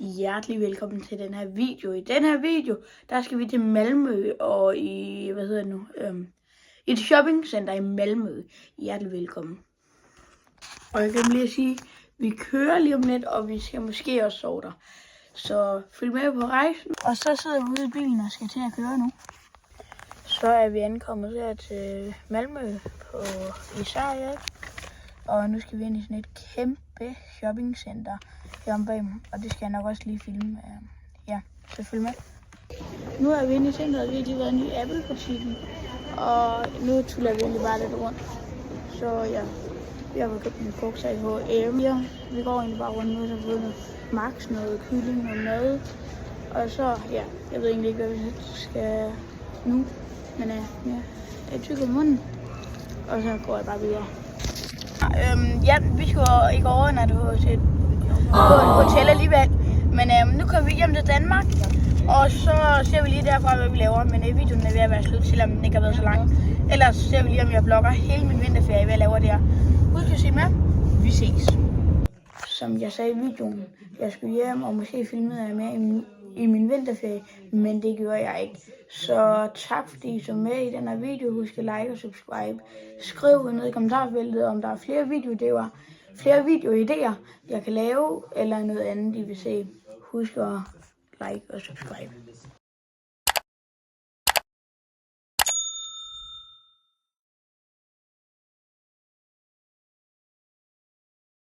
Hjertelig velkommen til den her video. I den her video, der skal vi til Malmø og i, et shoppingcenter i Malmø. Hjertelig velkommen. Og jeg kan lige at sige, vi kører lige om lidt, og vi skal måske også sove der. Så følg med på rejsen. Og så sidder vi ude i bilen og skal til at køre nu. Så er vi ankommet her til Malmø i Sverige. Og nu skal vi ind i sådan et kæmpe shoppingcenter heromme bag mig. Og det skal jeg nok også lige filme. Ja, så følg med. Nu er vi inde i centret, vi har lige været inde i Apple-butikken. Og nu tuller vi egentlig bare lidt rundt. Så ja, vi har fået købt en bukser i H&M. Ja, vi går egentlig bare rundt nu, så har fået noget Max, noget kylling, noget mad. Og så, ja, jeg ved egentlig ikke, hvad vi skal nu. Men ja, jeg tykker i munden. Og så går jeg bare videre. Ja, vi skulle ikke overnatte hos et hotel alligevel, men nu kommer vi hjem til Danmark, og så ser vi lige derfra, hvad vi laver, men videoen er ved at være slut, selvom den ikke har været så lang. Ellers ser vi lige, om jeg vlogger hele min vinterferie, hvad jeg laver der. Husk at se med. Vi ses. Som jeg sagde i videoen, jeg skulle hjem og måske filmede jeg mere i min vinterferie, men det gjorde jeg ikke. Så tak fordi I så med i den her video. Husk at like og subscribe. Skriv ned i kommentarfeltet, om der er flere videoidéer, jeg kan lave, eller noget andet, I vil se. Husk at like og subscribe.